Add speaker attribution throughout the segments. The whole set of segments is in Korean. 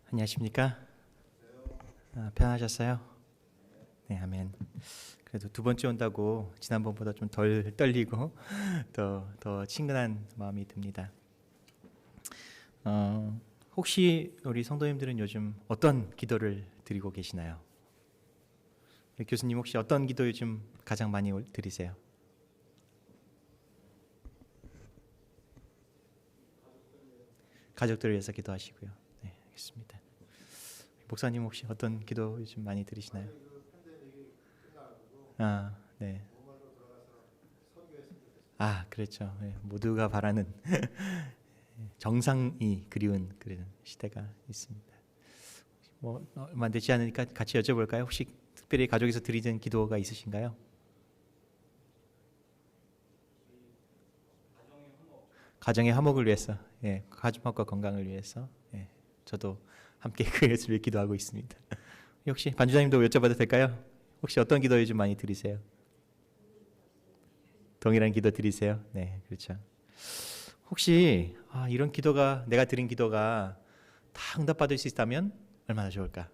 Speaker 1: 안녕하십니까? 편하셨어요? 네, 아멘. 그래도 두 번째 온다고 지난번보다 좀 덜 떨리고 더 친근한 마음이 듭니다. 혹시 우리 성도님들은 요즘 어떤 기도를 드리고 계시나요? 교수님 혹시 어떤 기도 요즘 가장 많이 드리세요? 가족들을 위해서 기도하시고요. 네, 알겠습니다. 목사님 혹시 어떤 기도 요즘 많이 드리시나요? 네. 그렇죠. 네, 모두가 바라는 정상이 그리운 그런 시대가 있습니다. 얼마 되지 않으니까 같이 여쭤볼까요? 혹시 특별히 가족에서 드리는 기도가 있으신가요? 가정의 화목을 위해서, 가족과 건강을 위해서, 저도 함께 그것을 위해 기도하고 있습니다. 혹시 반주장님도 여쭤봐도 될까요? 혹시 어떤 기도 요즘 많이 드리세요? 동일한 기도 드리세요? 네, 그렇죠. 혹시 이런 기도가 내가 드린 기도가 다 응답받을 수 있다면 얼마나 좋을까?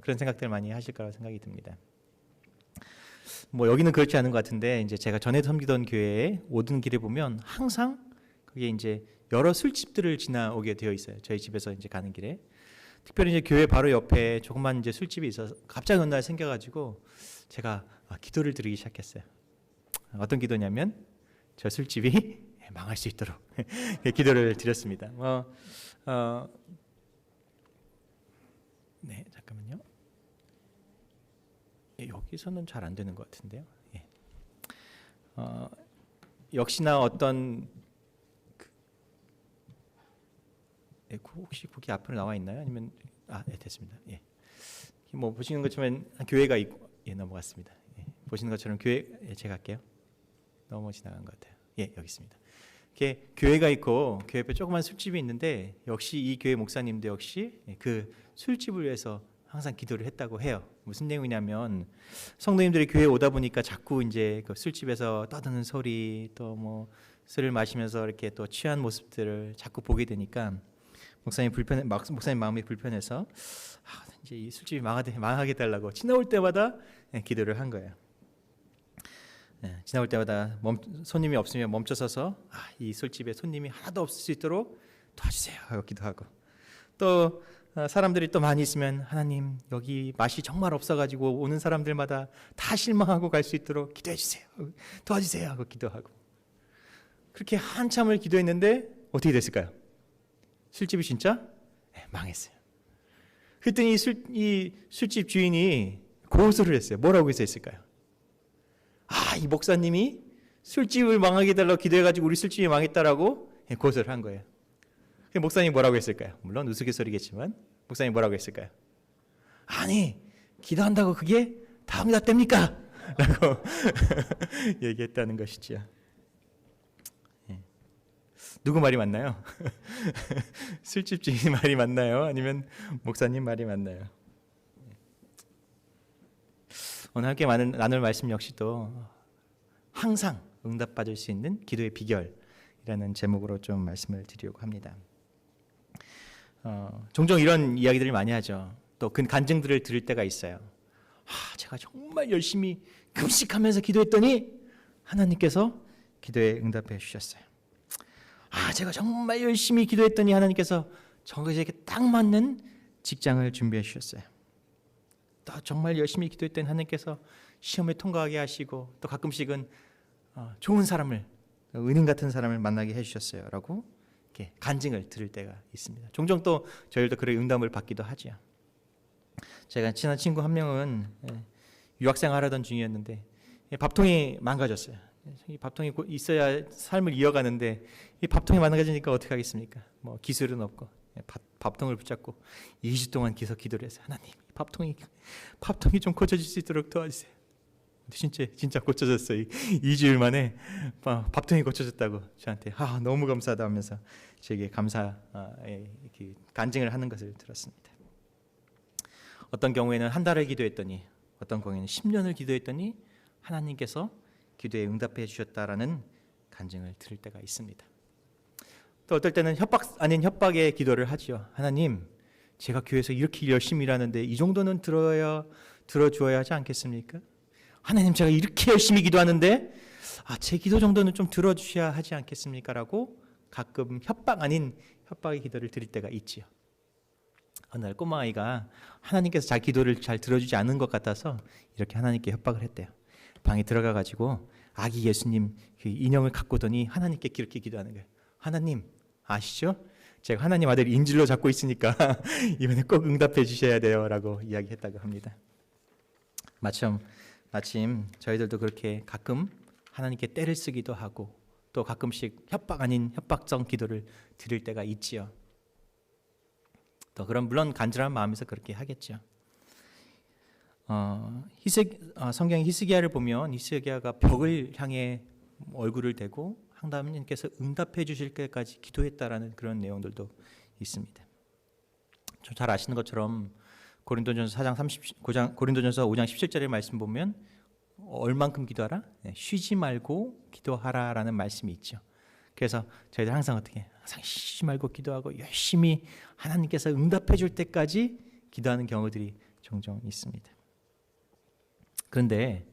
Speaker 1: 그런 생각들 많이 하실 거라고 생각이 듭니다. 여기는 그렇지 않은 것 같은데 이제 제가 전에 섬기던 교회에 오던 길에 보면 항상 그게 이제 여러 술집들을 지나오게 되어 있어요. 저희 집에서 이제 가는 길에. 특별히 이제 교회 바로 옆에 조그만 이제 술집이 있어서 갑자기 어느 날 생겨가지고 제가 기도를 드리기 시작했어요. 어떤 기도냐면 저 술집이 망할 수 있도록 기도를 드렸습니다. 네, 잠깐만요. 여기서는 잘 안 되는 것 같은데요. 역시나 어떤 혹시 거기 앞으로 나와 있나요? 아니면 네, 됐습니다. 보시는 것처럼 교회가 있고 넘어갔습니다. 보시는 것처럼 교회 제가 할게요. 너무 지나간 것 같아요. 여기 있습니다. 이렇게 교회가 있고 교회 옆에 조그만 술집이 있는데 역시 이 교회 목사님도 역시 그 술집을 위해서 항상 기도를 했다고 해요. 무슨 내용이냐면 성도님들이 교회에 오다 보니까 자꾸 이제 그 술집에서 떠드는 소리 또 술을 마시면서 이렇게 또 취한 모습들을 자꾸 보게 되니까 목사님 마음이 불편해서 이제 이 술집이 망하게 달라고 지나올 때마다 기도를 한 거예요. 지나올 때마다 손님이 없으면 멈춰서서 이 술집에 손님이 하나도 없을 수 있도록 도와주세요 하고 기도하고, 또 사람들이 또 많이 있으면 하나님 여기 맛이 정말 없어가지고 오는 사람들마다 다 실망하고 갈 수 있도록 기도해 주세요, 도와주세요 하고 기도하고, 그렇게 한참을 기도했는데 어떻게 됐을까요? 술집이 진짜 망했어요. 그랬더니 이 술집 주인이 고소를 했어요. 뭐라고 했을까요? 이 목사님이 술집을 망하게 해달라고 기도해가지고 우리 술집이 망했다라고 고소를 한 거예요. 목사님이 뭐라고 했을까요? 물론 우스갯소리겠지만 목사님이 뭐라고 했을까요? 아니, 기도한다고 그게 다 응답됩니까? 라고 얘기했다는 것이죠. 누구 말이 맞나요? 술집 주인 말이 맞나요? 아니면 목사님 말이 맞나요? 오늘 함께 나눌 말씀 역시도 항상 응답받을 수 있는 기도의 비결이라는 제목으로 좀 말씀을 드리려고 합니다. 종종 이런 이야기들을 많이 하죠. 또 그 간증들을 들을 때가 있어요. 제가 정말 열심히 금식하면서 기도했더니 하나님께서 기도에 응답해 주셨어요. 제가 정말 열심히 기도했더니 하나님께서 저에게 딱 맞는 직장을 준비해 주셨어요. 또 정말 열심히 기도했더니 하나님께서 시험에 통과하게 하시고, 또 가끔씩은 좋은 사람을, 은인 같은 사람을 만나게 해주셨어요 라고 이렇게 간증을 들을 때가 있습니다. 종종 또 저희도 그런 응답을 받기도 하죠. 제가 친한 친구 한 명은 유학생 하려던 중이었는데 밥통이 망가졌어요. 이 밥통이 있어야 삶을 이어가는데 이 밥통이 망가지니까 어떻게 하겠습니까? 기술은 없고 밥통을 붙잡고 2주 동안 계속 기도를 했어요. 하나님, 밥통이 좀 고쳐질 수 있도록 도와주세요. 진짜 고쳐졌어요. 2주일 만에 밥통이 고쳐졌다고 저한테 너무 감사하다 하면서 제게 간증을 하는 것을 들었습니다. 어떤 경우에는 한 달을 기도했더니, 어떤 경우에는 10년을 기도했더니 하나님께서 기도에 응답해 주셨다라는 간증을 들을 때가 있습니다. 또 어떨 때는 협박 아닌 협박의 기도를 하지요. 하나님, 제가 교회에서 이렇게 열심히 일하는데 이 정도는 들어주어야 하지 않겠습니까? 하나님, 제가 이렇게 열심히 기도하는데 제 기도 정도는 좀 들어주셔야 하지 않겠습니까? 라고 가끔 협박 아닌 협박의 기도를 드릴 때가 있지요. 어느 날 꼬마아이가 하나님께서 자기 기도를 잘 들어주지 않은 것 같아서 이렇게 하나님께 협박을 했대요. 방에 들어가 가지고 아기 예수님 그 인형을 갖고 오더니 하나님께 이렇게 기도하는 거예요. 하나님, 아시죠? 제가 하나님 아들 인질로 잡고 있으니까 이번에 꼭 응답해 주셔야 돼요 라고 이야기했다고 합니다. 마침 저희들도 그렇게 가끔 하나님께 때를 쓰기도 하고 또 가끔씩 협박 아닌 협박성 기도를 드릴 때가 있지요. 또 그런 물론 간절한 마음에서 그렇게 하겠죠. 성경 히스기야를 보면 히스기야가 벽을 향해 얼굴을 대고 하나님께서 응답해 주실 때까지 기도했다라는 그런 내용들도 있습니다. 잘 아시는 것처럼 고린도전서 5장 17절의 말씀 보면 얼만큼 기도하라? 쉬지 말고 기도하라라는 말씀이 있죠. 그래서 저희들 항상 항상 쉬지 말고 기도하고 열심히 하나님께서 응답해 줄 때까지 기도하는 경우들이 종종 있습니다. 그런데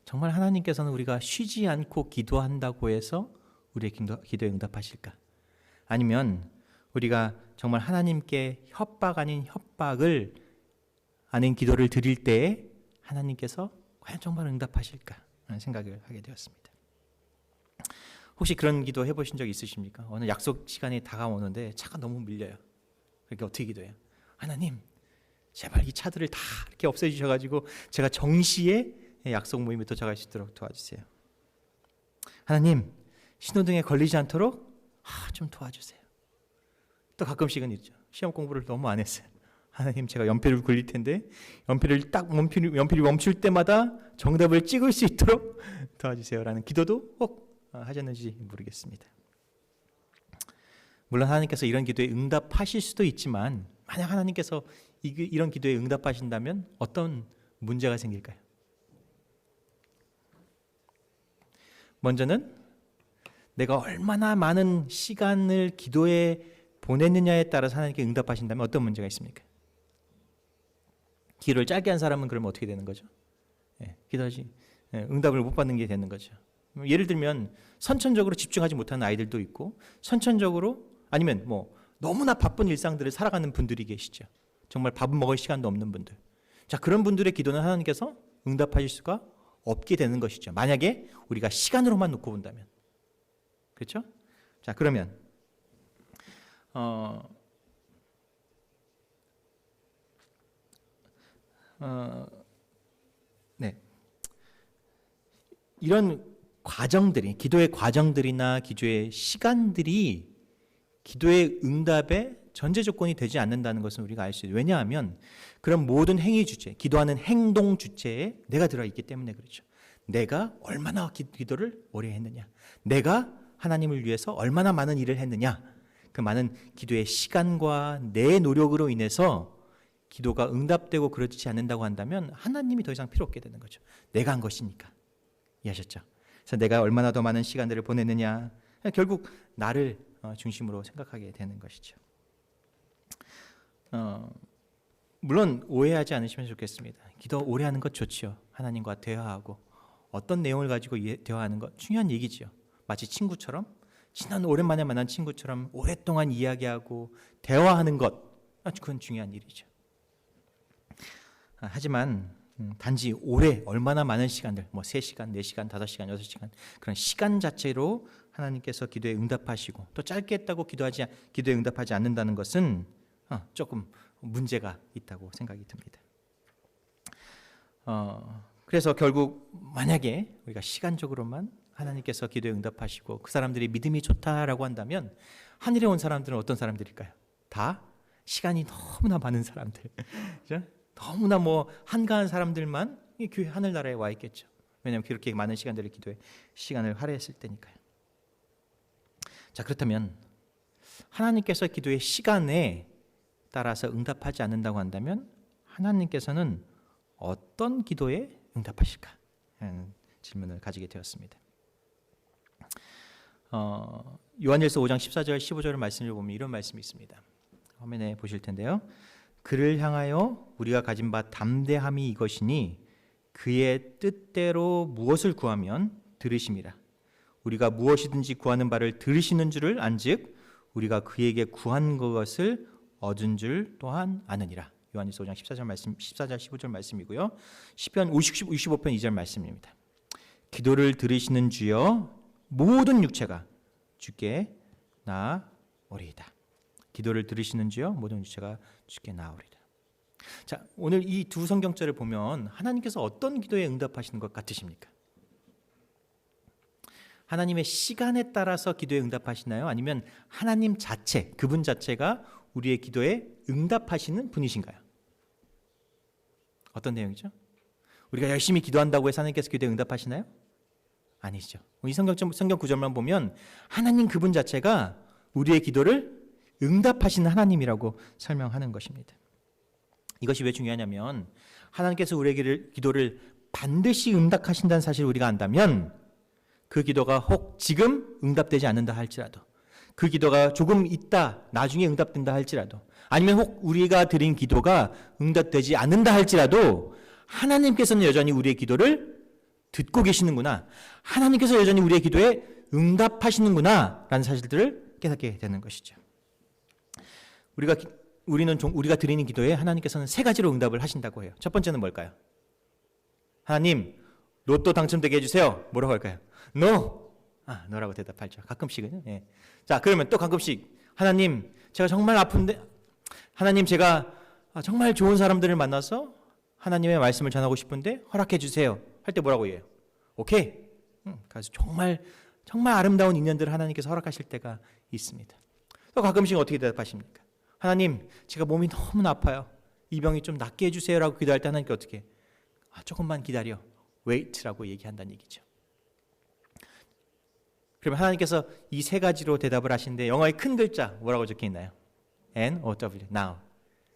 Speaker 1: 정말 하나님께서는 우리가 쉬지 않고 기도한다고 해서 우리의 기도에 응답하실까? 아니면 우리가 정말 하나님께 협박 아닌 협박을 아닌 기도를 드릴 때에 하나님께서 과연 정말 응답하실까? 라는 생각을 하게 되었습니다. 혹시 그런 기도 해보신 적 있으십니까? 어느 약속 시간이 다가오는데 차가 너무 밀려요. 그러니까 어떻게 기도해요? 하나님, 제발 이 차들을 다 이렇게 없애주셔가지고 제가 정시에 약속 모임에 도착할 수 있도록 도와주세요. 하나님, 신호등에 걸리지 않도록 좀 도와주세요. 또 가끔씩은 있죠. 시험 공부를 너무 안 했어요. 하나님, 제가 연필을 굴릴 텐데 연필이 멈출 때마다 정답을 찍을 수 있도록 도와주세요라는 기도도 꼭 하셨는지 모르겠습니다. 물론 하나님께서 이런 기도에 응답하실 수도 있지만 만약 하나님께서 이런 기도에 응답하신다면 어떤 문제가 생길까요? 먼저는 내가 얼마나 많은 시간을 기도에 보냈느냐에 따라서 하나님께 응답하신다면 어떤 문제가 있습니까? 기도를 짧게 한 사람은 그러면 어떻게 되는 거죠? 기도하지 응답을 못 받는 게 되는 거죠. 예를 들면 선천적으로 집중하지 못하는 아이들도 있고 선천적으로 아니면 너무나 바쁜 일상들을 살아가는 분들이 계시죠. 정말 밥 먹을 시간도 없는 분들. 자, 그런 분들의 기도는 하나님께서 응답하실 수가 없게 되는 것이죠. 만약에 우리가 시간으로만 놓고 본다면. 그렇죠? 자, 그러면 이런 과정들이 기도의 과정들이나 기도의 시간들이 기도의 응답의 전제 조건이 되지 않는다는 것은 우리가 알 수 있어요. 왜냐하면 그런 모든 행위 주체, 기도하는 행동 주체에 내가 들어있기 때문에 그렇죠. 내가 얼마나 기도를 오래 했느냐, 내가 하나님을 위해서 얼마나 많은 일을 했느냐, 그 많은 기도의 시간과 내 노력으로 인해서 기도가 응답되고 그러지 않는다고 한다면 하나님이 더 이상 필요 없게 되는 거죠. 내가 한 것이니까. 이해하셨죠? 그래서 내가 얼마나 더 많은 시간들을 보냈느냐, 결국 나를 중심으로 생각하게 되는 것이죠. 물론 오해하지 않으시면 좋겠습니다. 기도 오래 하는 것 좋지요. 하나님과 대화하고 어떤 내용을 가지고 대화하는 것 중요한 얘기지요. 마치 친구처럼 지난 오랜만에 만난 친구처럼 오랫동안 이야기하고 대화하는 것, 그건 중요한 일이죠. 하지만 단지 오래 얼마나 많은 시간들 3시간, 4시간, 5시간, 6시간 그런 시간 자체로 하나님께서 기도에 응답하시고 또 짧게 했다고 기도에 응답하지 않는다는 것은 조금 문제가 있다고 생각이 듭니다. 그래서 결국 만약에 우리가 시간적으로만 하나님께서 기도에 응답하시고 그 사람들이 믿음이 좋다라고 한다면 하늘에 온 사람들은 어떤 사람들일까요? 다 시간이 너무나 많은 사람들, 그렇죠? 너무나 한가한 사람들만 이 교회 하늘나라에 와 있겠죠. 왜냐하면 그렇게 많은 시간들을 기도에 시간을 할애했을 때니까요. 자, 그렇다면 하나님께서 기도의 시간에 따라서 응답하지 않는다고 한다면 하나님께서는 어떤 기도에 응답하실까? 하는 질문을 가지게 되었습니다. 요한일서 5장 14절 15절 말씀을 보면 이런 말씀이 있습니다. 화면에 보실 텐데요. 그를 향하여 우리가 가진 바 담대함이 이것이니 그의 뜻대로 무엇을 구하면 들으심이라. 우리가 무엇이든지 구하는 바를 들으시는 줄을 안즉 우리가 그에게 구한 것을 얻은 줄 또한 아느니라. 요한일서 5장 14절 말씀, 14절 15절 말씀이고요. 시편 55편 2절 말씀입니다. 기도를 들으시는 주여 모든 육체가 주께 나아오리이다. 기도를 들으시는 주여 모든 육체가 주께 나아오리이다. 자, 오늘 이 두 성경절을 보면 하나님께서 어떤 기도에 응답하시는 것 같으십니까? 하나님의 시간에 따라서 기도에 응답하시나요? 아니면 하나님 자체, 그분 자체가 우리의 기도에 응답하시는 분이신가요? 어떤 내용이죠? 우리가 열심히 기도한다고 해서 하나님께서 기도에 응답하시나요? 아니죠. 이 성경 구절만 보면 하나님 그분 자체가 우리의 기도를 응답하시는 하나님이라고 설명하는 것입니다. 이것이 왜 중요하냐면 하나님께서 우리의 기도를 반드시 응답하신다는 사실을 우리가 안다면 그 기도가 혹 지금 응답되지 않는다 할지라도, 그 기도가 조금 있다 나중에 응답된다 할지라도, 아니면 혹 우리가 드린 기도가 응답되지 않는다 할지라도 하나님께서는 여전히 우리의 기도를 듣고 계시는구나, 하나님께서 여전히 우리의 기도에 응답하시는구나 라는 사실들을 깨닫게 되는 것이죠. 우리가 드리는 기도에 하나님께서는 세 가지로 응답을 하신다고 해요. 첫 번째는 뭘까요? 하나님 로또 당첨되게 해주세요. 뭐라고 할까요? No. 너라고 대답하죠. 가끔씩은. 예. 자, 그러면 또 가끔씩 하나님 제가 정말 아픈데, 하나님 제가 정말 좋은 사람들을 만나서 하나님의 말씀을 전하고 싶은데 허락해 주세요. 할 때 뭐라고 해요? 오케이. 그래서 정말 아름다운 인연들을 하나님께서 허락하실 때가 있습니다. 또 가끔씩 어떻게 대답하십니까? 하나님 제가 몸이 너무 아파요. 이 병이 좀 낫게 해주세요 라고 기도할 때 하나님께 어떻게? 조금만 기다려. wait라고 얘기한다는 얘기죠. 그러면 하나님께서 이 세 가지로 대답을 하시는데 영어의 큰 글자 뭐라고 적혀 있나요? N-O-W, now.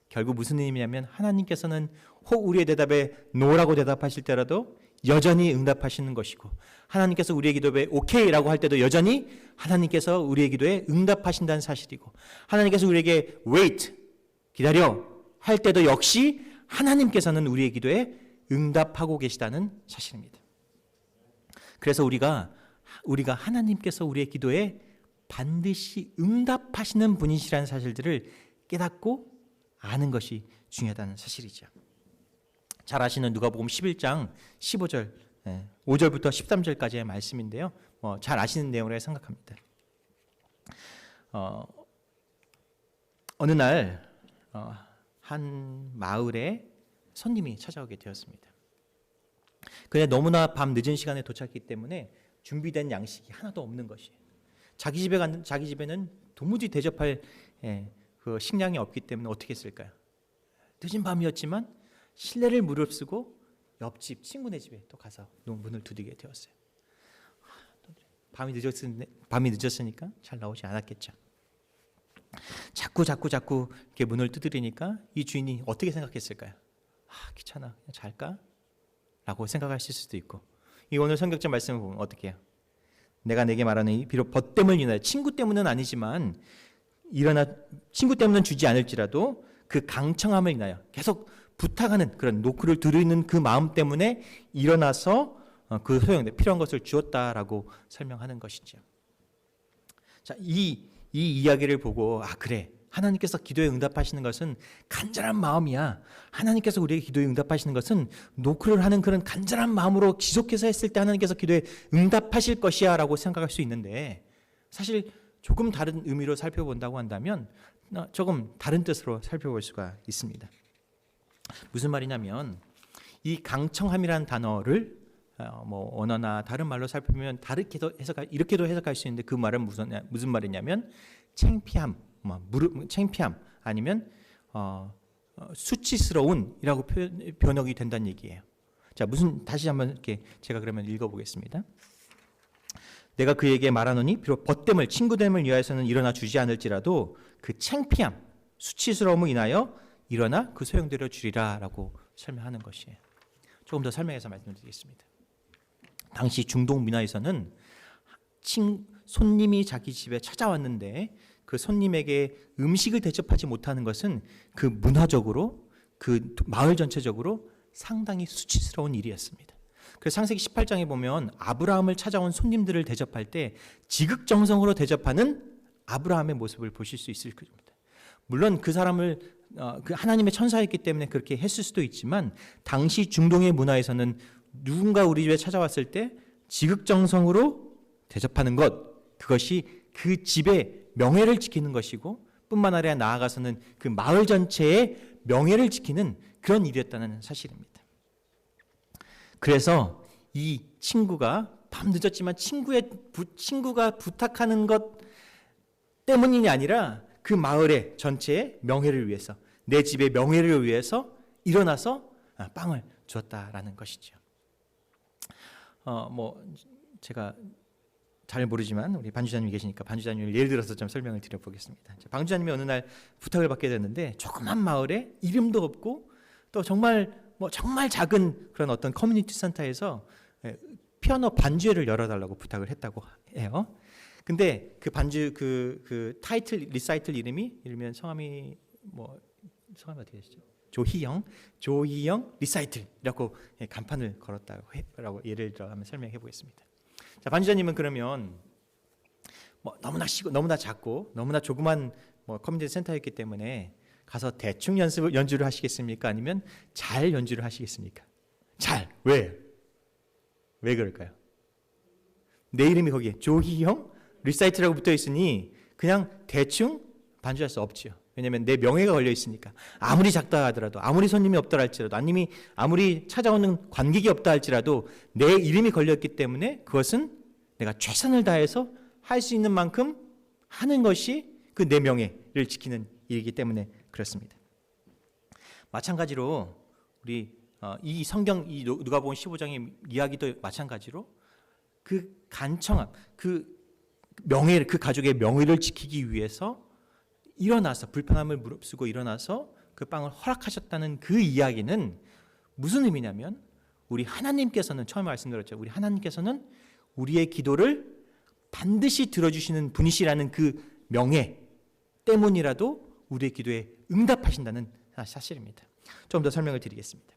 Speaker 1: 결국 무슨 의미냐면 하나님께서는 혹 우리의 대답에 no라고 대답하실 때라도 여전히 응답하시는 것이고, 하나님께서 우리의 기도에 오케이라고 할 때도 여전히 하나님께서 우리의 기도에 응답하신다는 사실이고, 하나님께서 우리에게 wait, 기다려 할 때도 역시 하나님께서는 우리의 기도에 응답하고 계시다는 사실입니다. 그래서 우리가 하나님께서 우리의 기도에 반드시 응답하시는 분이시라는 사실들을 깨닫고 아는 것이 중요하다는 사실이죠. 잘 아시는 누가복음 11장 15절, 5절부터 13절까지의 말씀인데요. 잘 아시는 내용이라고 생각합니다. 어느 날 한 마을에 손님이 찾아오게 되었습니다. 그런데 너무나 밤 늦은 시간에 도착했기 때문에 준비된 양식이 하나도 없는 것이에요. 자기 집에는 도무지 대접할 그 식량이 없기 때문에 어떻게 했을까요? 늦은 밤이었지만 실내를 무릅쓰고 옆집 친구네 집에 또 가서 문을 두드리게 되었어요. 밤이 늦었으니까 잘 나오지 않았겠죠. 자꾸 이렇게 문을 두드리니까 이 주인이 어떻게 생각했을까요? 귀찮아, 그냥 잘까? 라고 생각하실 수도 있고, 이 오늘 성경적 말씀을 보면 어떻게 해요? 내가 내게 말하는 비록 벗됨을 인하여, 친구 때문은 아니지만 친구 때문은 주지 않을지라도 그 강청함을 인하여 계속 부탁하는 그런 노크를 들으는 그 마음 때문에 일어나서 그 소용돼 필요한 것을 주었다라고 설명하는 것이죠. 자, 이 이야기를 보고 그래, 하나님께서 기도에 응답하시는 것은 간절한 마음이야. 하나님께서 우리에게 기도에 응답하시는 것은 노크를 하는 그런 간절한 마음으로 지속해서 했을 때 하나님께서 기도에 응답하실 것이야 라고 생각할 수 있는데, 사실 조금 다른 의미로 살펴본다고 한다면 조금 다른 뜻으로 살펴볼 수가 있습니다. 무슨 말이냐면 이 강청함이라는 단어를 언어나 다른 말로 살펴보면 이렇게도 해석할 수 있는데, 그 말은 무슨 말이냐면 창피함, 창피함 아니면 수치스러운이라고 번역이 된다는 얘기예요. 자, 다시 한번 이렇게 제가 그러면 읽어보겠습니다. 내가 그에게 말하노니 비록 벗됨을 친구됨을 위하여서는 일어나 주지 않을지라도 그 창피함, 수치스러움을 인하여 일어나 그 소용대로 주리라라고 설명하는 것이에요. 조금 더 설명해서 말씀드리겠습니다. 당시 중동 문화에서는 손님이 자기 집에 찾아왔는데 그 손님에게 음식을 대접하지 못하는 것은 그 문화적으로 그 마을 전체적으로 상당히 수치스러운 일이었습니다. 그래서 창세기 18장에 보면 아브라함을 찾아온 손님들을 대접할 때 지극정성으로 대접하는 아브라함의 모습을 보실 수 있을 겁니다. 물론 그 사람을 그 하나님의 천사였기 때문에 그렇게 했을 수도 있지만 당시 중동의 문화에서는 누군가 우리 집에 찾아왔을 때 지극정성으로 대접하는 것, 그것이 그 집의 명예를 지키는 것이고 뿐만 아니라 나아가서는 그 마을 전체의 명예를 지키는 그런 일이었다는 사실입니다. 그래서 이 친구가 밤늦었지만 친구가 부탁하는 것 때문이 아니라 그 마을의 전체의 명예를 위해서, 내 집의 명예를 위해서 일어나서 빵을 주었다라는 것이죠. 제가 잘 모르지만 우리 반주자님이 계시니까 반주자님을 예를 들어서 좀 설명을 드려보겠습니다. 반주자님이 어느 날 부탁을 받게 됐는데 조그만 마을에 이름도 없고 또 정말 작은 그런 어떤 커뮤니티 센터에서 피아노 반주회를 열어달라고 부탁을 했다고 해요. 근데 그 반주 그 타이틀 리사이틀 이름이 이르면 성함이 어떻게 되시죠? 조희영 리사이틀이라고 간판을 걸었다고 예를 들어 한번 설명해 보겠습니다. 자, 반주자님은 그러면 너무나 작고 너무나 조그만 커뮤니티 센터였기 때문에 가서 대충 연주를 하시겠습니까? 아니면 잘 연주를 하시겠습니까? 잘. 왜 그럴까요? 내 이름이 거기에 조희영 리사이트라고 붙어 있으니 그냥 대충 반주할 수 없지요. 왜냐하면 내 명예가 걸려 있으니까. 아무리 작다 하더라도, 아무리 손님이 없다 할지라도, 아무리 찾아오는 관객이 없다 할지라도 내 이름이 걸렸기 때문에 그것은 내가 최선을 다해서 할 수 있는 만큼 하는 것이 그 내 명예를 지키는 일이기 때문에 그렇습니다. 마찬가지로 우리 이 성경 이 누가복음 15장의 이야기도 마찬가지로 그 간청함, 그 명예를, 그 가족의 명예를 지키기 위해서 일어나서 불편함을 무릅쓰고 일어나서 그 빵을 허락하셨다는 그 이야기는 무슨 의미냐면 우리 하나님께서는 처음에 말씀드렸죠. 우리 하나님께서는 우리의 기도를 반드시 들어주시는 분이시라는 그 명예 때문이라도 우리의 기도에 응답하신다는 사실입니다. 좀 더 설명을 드리겠습니다.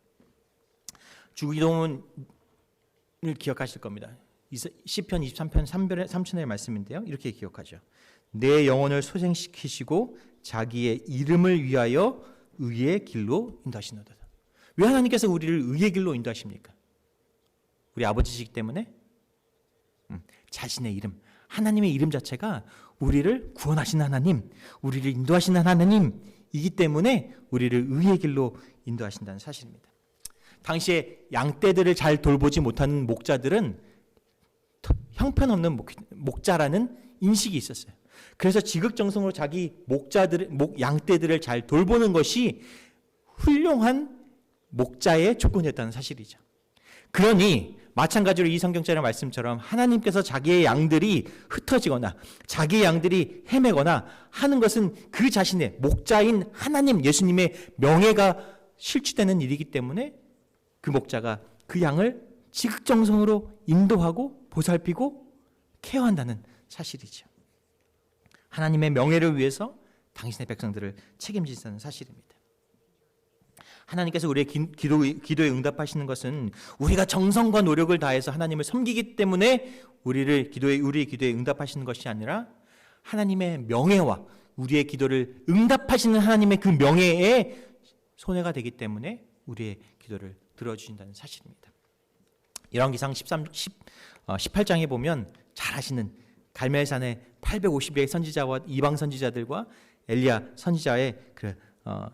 Speaker 1: 주기도문을 기억하실 겁니다. 시편 23편 3절의 말씀인데요. 이렇게 기억하죠. 내 영혼을 소생시키시고 자기의 이름을 위하여 의의 길로 인도하시노다. 왜 하나님께서 우리를 의의 길로 인도하십니까? 우리 아버지시기 때문에? 자신의 이름, 하나님의 이름 자체가 우리를 구원하시는 하나님, 우리를 인도하시는 하나님이기 때문에 우리를 의의 길로 인도하신다는 사실입니다. 당시에 양떼들을 잘 돌보지 못하는 목자들은 형편없는 목자라는 인식이 있었어요. 그래서 지극정성으로 자기 양떼들을 잘 돌보는 것이 훌륭한 목자의 조건이었다는 사실이죠. 그러니 마찬가지로 이 성경절의 말씀처럼 하나님께서 자기의 양들이 흩어지거나 자기의 양들이 헤매거나 하는 것은 그 자신의 목자인 하나님 예수님의 명예가 실추되는 일이기 때문에 그 목자가 그 양을 지극정성으로 인도하고 보살피고 케어한다는 사실이죠. 하나님의 명예를 위해서 당신의 백성들을 책임지시는 사실입니다. 하나님께서 우리의 기도에 응답하시는 것은 우리가 정성과 노력을 다해서 하나님을 섬기기 때문에 우리의 기도에 응답하시는 것이 아니라 하나님의 명예와 우리의 기도를 응답하시는 하나님의 그 명예에 손해가 되기 때문에 우리의 기도를 들어주신다는 사실입니다. 열왕기상 18장에 보면 잘 아시는 갈멜산의 850의 선지자와 이방 선지자들과 엘리야 선지자의 그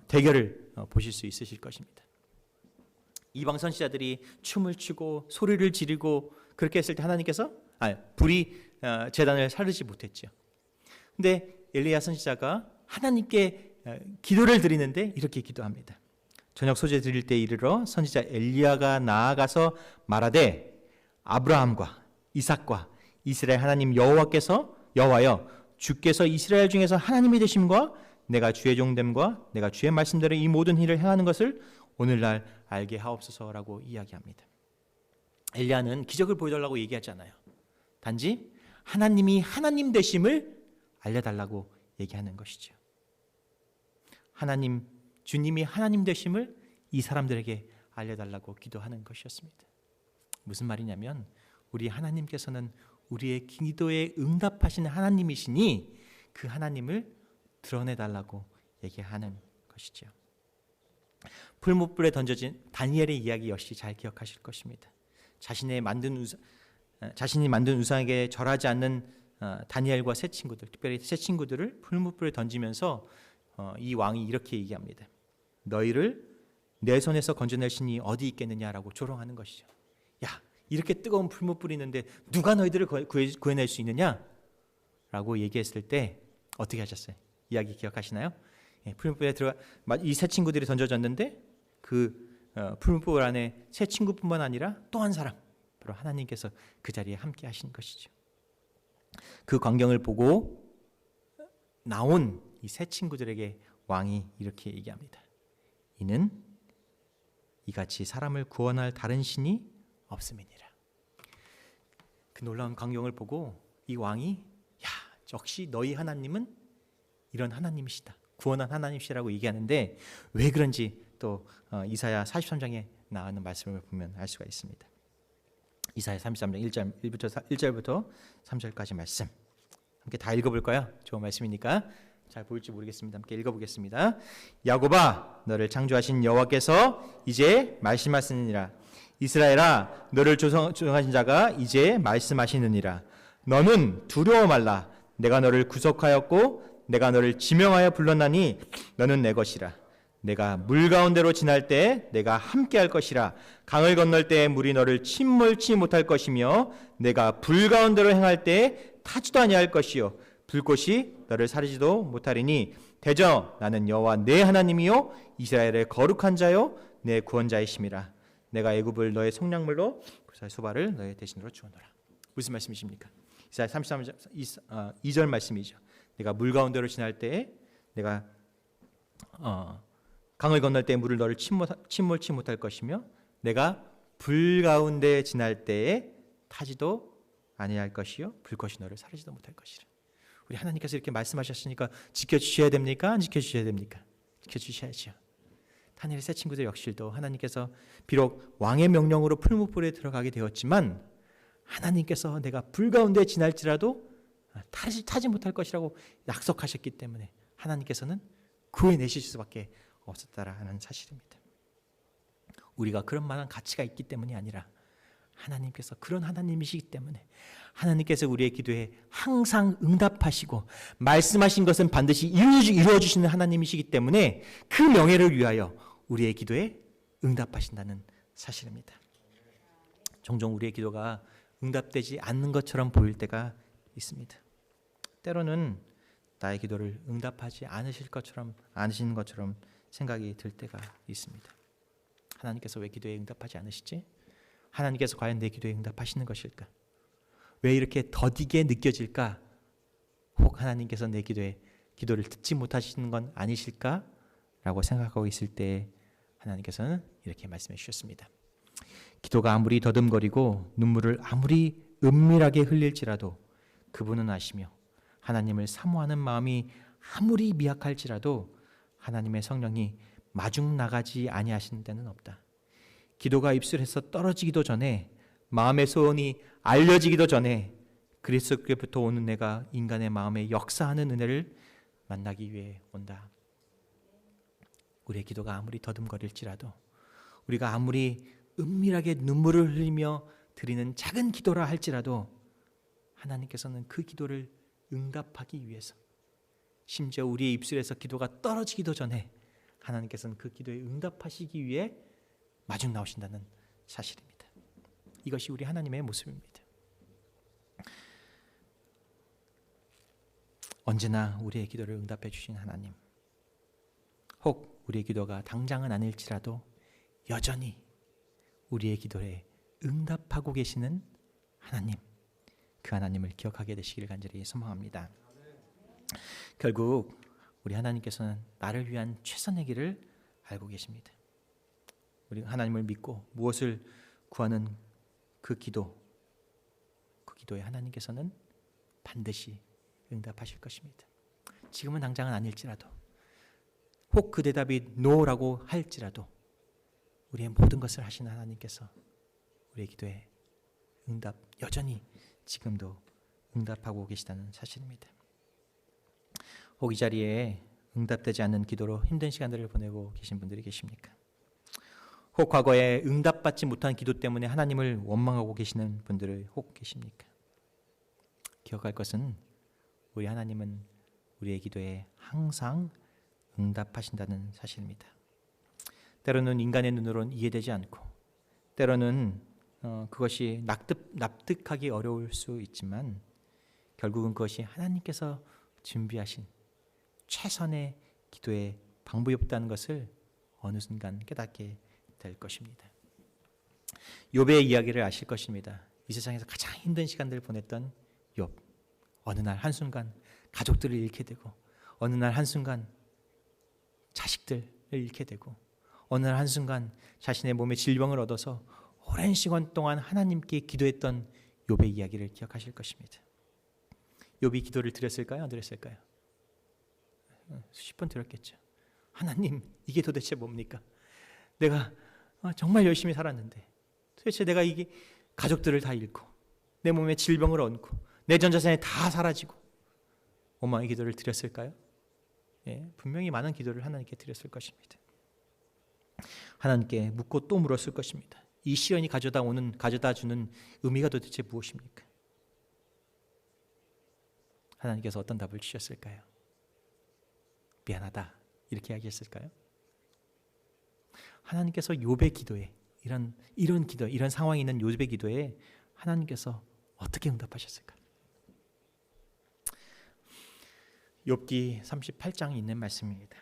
Speaker 1: 대결을 보실 수 있으실 것입니다. 이방 선지자들이 춤을 추고 소리를 지르고 그렇게 했을 때 하나님께서 불이 제단을 사르지 못했죠. 근데 엘리야 선지자가 하나님께 기도를 드리는데 이렇게 기도합니다. 저녁 소재 드릴 때 이르러 선지자 엘리야가 나아가서 말하되 아브라함과 이삭과 이스라엘 하나님 여호와여 주께서 이스라엘 중에서 하나님이 되심과 내가 주의 종됨과 내가 주의 말씀대로 이 모든 일을 행하는 것을 오늘날 알게 하옵소서라고 이야기합니다. 엘리야는 기적을 보여달라고 얘기하지 않아요. 단지 하나님이 하나님 되심을 알려달라고 얘기하는 것이죠. 하나님, 주님이 하나님 되심을 이 사람들에게 알려달라고 기도하는 것이었습니다. 무슨 말이냐면 우리 하나님께서는 우리의 기도에 응답하시는 하나님이시니 그 하나님을 드러내달라고 얘기하는 것이죠. 풀무불에 던져진 다니엘의 이야기 역시 잘 기억하실 것입니다. 자신이 만든 우상에게 절하지 않는 다니엘과 세 친구들, 특별히 세 친구들을 풀무불에 던지면서 이 왕이 이렇게 얘기합니다. 너희를 내 손에서 건져낼 신이 어디 있겠느냐라고 조롱하는 것이죠. 야, 이렇게 뜨거운 풀무불이 있는데 누가 너희들을 구해낼 수 있느냐? 라고 얘기했을 때 어떻게 하셨어요? 이야기 기억하시나요? 풀무불에 들어가 이 세 친구들이 던져졌는데 그 풀무불 안에 세 친구뿐만 아니라 또 한 사람, 바로 하나님께서 그 자리에 함께 하신 것이죠. 그 광경을 보고 나온 이 세 친구들에게 왕이 이렇게 얘기합니다. 이는 이같이 사람을 구원할 다른 신이 없음이니라. 그 놀라운 광경을 보고 이 왕이 야, 역시 너희 하나님은 이런 하나님이시다, 구원한 하나님이시라고 얘기하는데 왜 그런지 또 이사야 43장에 나오는 말씀을 보면 알 수가 있습니다. 이사야 33장 1절부터 3절까지 말씀 함께 다 읽어볼까요? 좋은 말씀이니까 잘 보일지 모르겠습니다. 함께 읽어보겠습니다. 야곱아, 너를 창조하신 여호와께서 이제 말씀하시느니라. 이스라엘아, 너를 조성하신 자가 이제 말씀하시느니라. 너는 두려워 말라. 내가 너를 구속하였고 내가 너를 지명하여 불렀나니 너는 내 것이라. 내가 물 가운데로 지날 때 내가 함께할 것이라. 강을 건널 때 물이 너를 침몰치 못할 것이며 내가 불 가운데로 행할 때 타지도 아니할 것이요 불꽃이 너를 사르지도 못하리니 대저 나는 여호와 내 하나님이요 이스라엘의 거룩한 자요 내 구원자이심이라. 내가 애굽을 너의 속량물로 구사의 소발을 너의 대신으로 주어노라. 무슨 말씀이십니까? 이사야 33장 2절 말씀이죠. 내가 물 가운데로 지날 때에 내가 강을 건널 때 물을 너를 침몰치 못할 것이며 내가 불 가운데 지날 때에 타지도 아니할 것이요 불꽃이 너를 사르지도 못할 것이라. 우리 하나님께서 이렇게 말씀하셨으니까 지켜주셔야 됩니까? 안 지켜주셔야 됩니까? 지켜주셔야죠. 다니엘의 세 친구들 역시도 하나님께서 비록 왕의 명령으로 풀무불에 들어가게 되었지만 하나님께서 내가 불 가운데 지날지라도 타지 못할 것이라고 약속하셨기 때문에 하나님께서는 구해내실 수밖에 없었다라는 사실입니다. 우리가 그런 만한 가치가 있기 때문이 아니라 하나님께서 그런 하나님이시기 때문에 하나님께서 우리의 기도에 항상 응답하시고 말씀하신 것은 반드시 이루어주시는 하나님이시기 때문에 그 명예를 위하여 우리의 기도에 응답하신다는 사실입니다. 종종 우리의 기도가 응답되지 않는 것처럼 보일 때가 있습니다. 때로는 나의 기도를 응답하지 않으시는 것처럼 생각이 들 때가 있습니다. 하나님께서 왜 기도에 응답하지 않으시지? 하나님께서 과연 내 기도에 응답하시는 것일까? 왜 이렇게 더디게 느껴질까? 혹 하나님께서 내 기도를 듣지 못하시는 건 아니실까? 라고 생각하고 있을 때 하나님께서는 이렇게 말씀해 주셨습니다. 기도가 아무리 더듬거리고 눈물을 아무리 은밀하게 흘릴지라도 그분은 아시며 하나님을 사모하는 마음이 아무리 미약할지라도 하나님의 성령이 마중 나가지 아니하시는 데는 없다. 기도가 입술에서 떨어지기도 전에 마음의 소원이 알려지기도 전에 그리스도께부터 오는 내가 인간의 마음에 역사하는 은혜를 만나기 위해 온다. 우리의 기도가 아무리 더듬거릴지라도 우리가 아무리 은밀하게 눈물을 흘리며 드리는 작은 기도라 할지라도 하나님께서는 그 기도를 응답하기 위해서 심지어 우리의 입술에서 기도가 떨어지기도 전에 하나님께서는 그 기도에 응답하시기 위해 마중 나오신다는 사실입니다. 이것이 우리 하나님의 모습입니다. 언제나 우리의 기도를 응답해 주신 하나님, 혹 우리의 기도가 당장은 아닐지라도 여전히 우리의 기도에 응답하고 계시는 하나님, 그 하나님을 기억하게 되시기를 간절히 소망합니다. 결국 우리 하나님께서는 나를 위한 최선의 길을 알고 계십니다. 우리 하나님을 믿고 무엇을 구하는 그 기도에 하나님께서는 반드시 응답하실 것입니다. 지금은 당장은 아닐지라도, 혹 그 대답이 노라고 할지라도 우리의 모든 것을 하시는 하나님께서 우리의 기도에 응답, 여전히 지금도 응답하고 계시다는 사실입니다. 혹 이 자리에 응답되지 않는 기도로 힘든 시간들을 보내고 계신 분들이 계십니까? 혹 과거에 응답받지 못한 기도 때문에 하나님을 원망하고 계시는 분들이 혹 계십니까? 기억할 것은 우리 하나님은 우리의 기도에 항상 응답하신다는 사실입니다. 때로는 인간의 눈으로는 이해되지 않고, 때로는 그것이 납득하기 어려울 수 있지만, 결국은 그것이 하나님께서 준비하신 최선의 기도의 방법이었다는 것을 어느 순간 깨닫게 될 것입니다. 욥의 이야기를 아실 것입니다. 이 세상에서 가장 힘든 시간들을 보냈던 욥. 어느 날 한순간 가족들을 잃게 되고, 어느 날 한순간 자식들을 잃게 되고, 어느 날 한순간 자신의 몸에 질병을 얻어서 오랜 시간 동안 하나님께 기도했던 욥의 이야기를 기억하실 것입니다. 욥이 기도를 드렸을까요? 안 드렸을까요? 수십 번 드렸겠죠. 하나님, 이게 도대체 뭡니까? 내가 정말 열심히 살았는데 도대체 내가 이게 가족들을 다 잃고 내 몸에 질병을 얻고 내 전 재산이 다 사라지고 어마어마한 기도를 드렸을까요? 예, 분명히 많은 기도를 하나님께 드렸을 것입니다. 하나님께 묻고 또 물었을 것입니다. 이 시련이 가져다 주는 의미가 도대체 무엇입니까? 하나님께서 어떤 답을 주셨을까요? 미안하다 이렇게 이야기했을까요? 하나님께서 욥의 기도에 이런 기도, 이런 상황이 있는 욥의 기도에 하나님께서 어떻게 응답하셨을까? 욥기 38장에 있는 말씀입니다.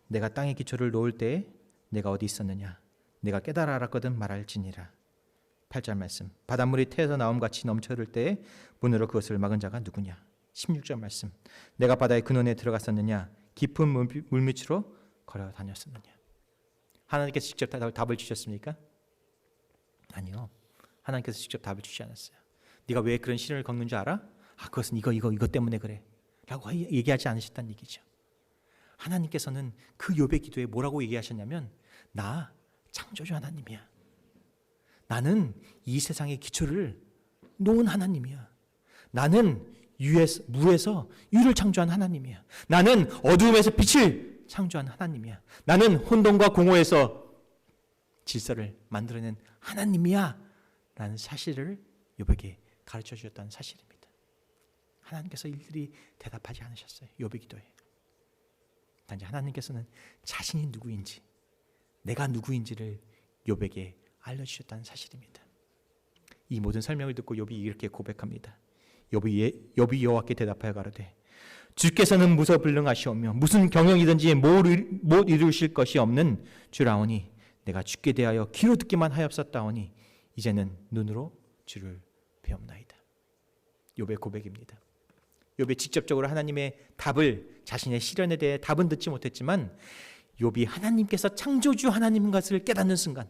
Speaker 1: 내가 땅에 기초를 놓을 때에 내가 어디 있었느냐? 내가 깨달아 알았거든 말할지니라. 8절 말씀. 바닷물이 태에서 나옴같이 넘쳐들 때에 문으로 그것을 막은 자가 누구냐? 16절 말씀. 내가 바다의 근원에 들어갔었느냐? 깊은 물밑으로 걸어 다녔었느냐? 하나님께서 직접 답을 주셨습니까? 아니요. 하나님께서 직접 답을 주지 않았어요. 네가 왜 그런 시련을 겪는 줄 알아? 그것은 이거 때문에 그래 라고 얘기하지 않으셨다는 얘기죠. 하나님께서는 그 욥의 기도에 뭐라고 얘기하셨냐면, 나 창조주 하나님이야. 나는 이 세상의 기초를 놓은 하나님이야. 나는 무에서 유를 창조한 하나님이야. 나는 어두움에서 빛을 창조한 하나님이야. 나는 혼돈과 공허에서 질서를 만들어낸 하나님이야 라는 사실을 욥에게 가르쳐 주셨다는 사실입니다. 하나님께서 일일이 대답하지 않으셨어요. 욥의 기도에. 단지 하나님께서는 자신이 누구인지, 내가 누구인지를 욥에게 알려주셨다는 사실입니다. 이 모든 설명을 듣고 욥이 이렇게 고백합니다. 욥이 여호와께 대답하여 가로되, 주께서는 무소불능하시오며 무슨 경영이든지 못 이루실 것이 없는 주라오니 내가 주께 대하여 귀로 듣기만 하였었다오니 이제는 눈으로 주를 배옵나이다. 욥의 고백입니다. 욥이 직접적으로 하나님의 답을, 자신의 시련에 대해 답은 듣지 못했지만 욥이 하나님께서 창조주 하나님인 것을 깨닫는 순간,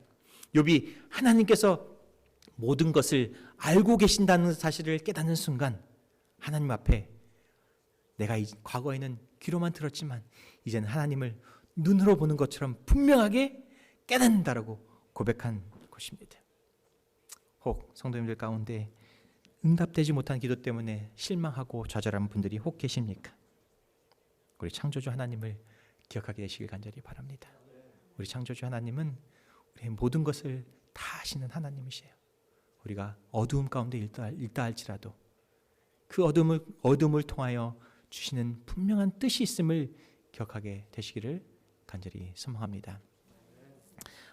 Speaker 1: 욥이 하나님께서 모든 것을 알고 계신다는 사실을 깨닫는 순간, 하나님 앞에 내가 과거에는 귀로만 들었지만 이제는 하나님을 눈으로 보는 것처럼 분명하게 깨닫는다라고 고백한 것입니다. 혹 성도님들 가운데 응답되지 못한 기도 때문에 실망하고 좌절한 분들이 혹 계십니까? 우리 창조주 하나님을 기억하게 되시길 간절히 바랍니다. 우리 창조주 하나님은 우리의 모든 것을 다 아시는 하나님이세요. 우리가 어두움 가운데 있다 할지라도 그 어둠을 통하여 주시는 분명한 뜻이 있음을 기억하게 되시기를 간절히 소망합니다.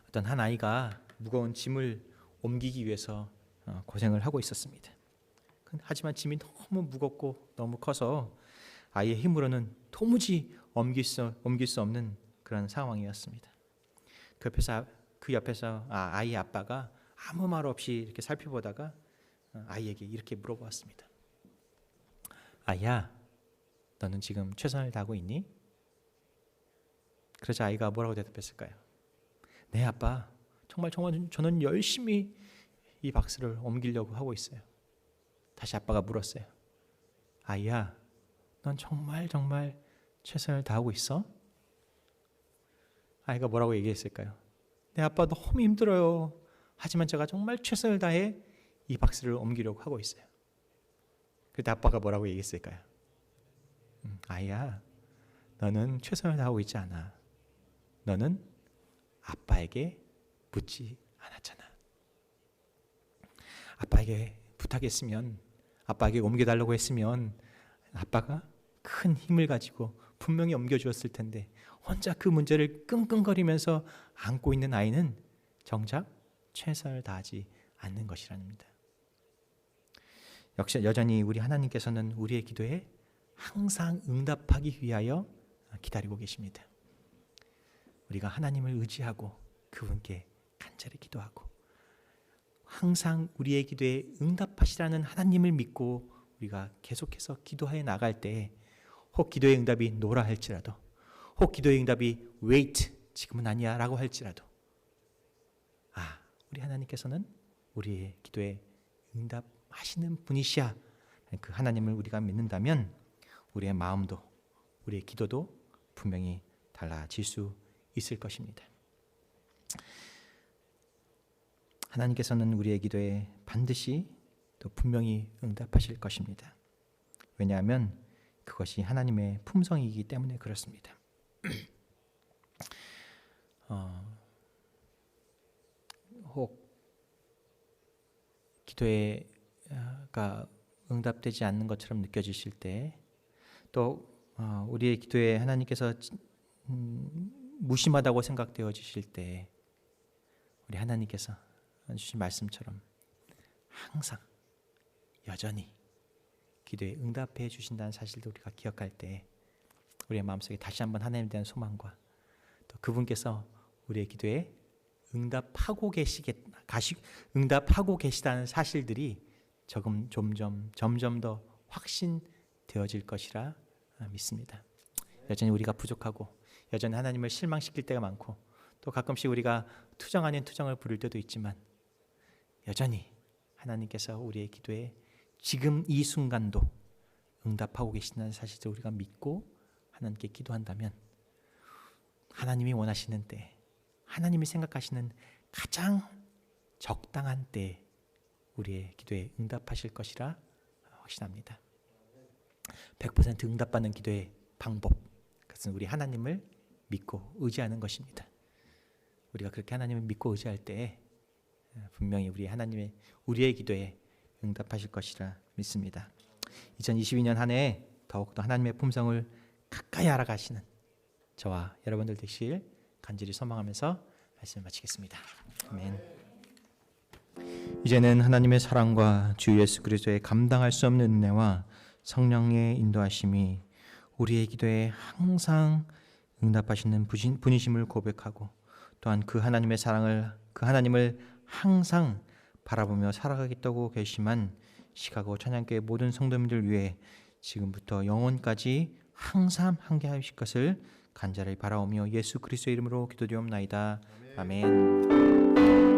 Speaker 1: 어떤 한 아이가 무거운 짐을 옮기기 위해서 고생을 하고 있었습니다. 하지만 짐이 너무 무겁고 너무 커서 아이의 힘으로는 도무지 옮길 수 없는 그런 상황이었습니다. 그 옆에서 아이의 아빠가 아무 말 없이 이렇게 살펴보다가 아이에게 이렇게 물어보았습니다. 아이야, 너는 지금 최선을 다하고 있니? 그러자 아이가 뭐라고 대답했을까요? 네, 아빠. 정말 저는 열심히 이 박스를 옮기려고 하고 있어요. 다시 아빠가 물었어요. 아이야, 넌 정말 정말 최선을 다하고 있어? 아이가 뭐라고 얘기했을까요? 내 아빠 너무 힘들어요. 하지만 제가 정말 최선을 다해 이 박스를 옮기려고 하고 있어요. 그때 아빠가 뭐라고 얘기했을까요? 아이야, 너는 최선을 다하고 있지 않아. 너는 아빠에게 묻지 않았잖아. 아빠에게 부탁했으면, 아빠에게 옮겨달라고 했으면 아빠가 큰 힘을 가지고 분명히 옮겨주었을 텐데 혼자 그 문제를 끙끙거리면서 안고 있는 아이는 정작 최선을 다하지 않는 것이랍니다. 역시 여전히 우리 하나님께서는 우리의 기도에 항상 응답하기 위하여 기다리고 계십니다. 우리가 하나님을 의지하고 그분께 간절히 기도하고 항상 우리의 기도에 응답하시라는 하나님을 믿고 우리가 계속해서 기도하여 나갈 때 혹 기도의 응답이 노라 할지라도, 혹 기도의 응답이 wait, 지금은 아니야 라고 할지라도, 우리 하나님께서는 우리의 기도에 응답하시는 분이시야. 그 하나님을 우리가 믿는다면 우리의 마음도 우리의 기도도 분명히 달라질 수 있을 것입니다. 하나님께서는 우리의 기도에 반드시 또 분명히 응답하실 것입니다. 왜냐하면 그것이 하나님의 품성이기 때문에 그렇습니다. 혹 기도가 응답되지 않는 것처럼 느껴지실 때, 또 우리의 기도에 하나님께서 무심하다고 생각되어지실 때, 우리 하나님께서 주신 말씀처럼 항상 여전히 기도에 응답해 주신다는 사실도 우리가 기억할 때 우리의 마음속에 다시 한번 하나님에 대한 소망과 또 그분께서 우리의 기도에 응답하고 계시다는 사실들이 점점 더 확신되어질 것이라 믿습니다. 여전히 우리가 부족하고 여전히 하나님을 실망시킬 때가 많고 또 가끔씩 우리가 투정 아닌 투정을 부릴 때도 있지만 여전히 하나님께서 우리의 기도에 지금 이 순간도 응답하고 계신다는 사실을 우리가 믿고 하나님께 기도한다면 하나님이 원하시는 때, 하나님이 생각하시는 가장 적당한 때 우리의 기도에 응답하실 것이라 확신합니다. 100% 응답받는 기도의 방법, 그것은 우리 하나님을 믿고 의지하는 것입니다. 우리가 그렇게 하나님을 믿고 의지할 때 분명히 우리의 기도에 응답하실 것이라 믿습니다. 2022년 한 해 더욱더 하나님의 품성을 가까이 알아가시는 저와 여러분들 되시길 간절히 소망하면서 말씀을 마치겠습니다. 아멘. 이제는 하나님의 사랑과 주 예수 그리스도의 감당할 수 없는 은혜와 성령의 인도하심이 우리의 기도에 항상 응답하시는 분이심을 고백하고 또한 그 하나님의 사랑을, 그 하나님을 항상 바라보며 살아가겠다고 결심한 시카고 찬양교회 모든 성도님들 위해 지금부터 영원까지 항상 함께 하실 것을 간절히 바라오며 예수 그리스도의 이름으로 기도드리옵나이다. 아멘.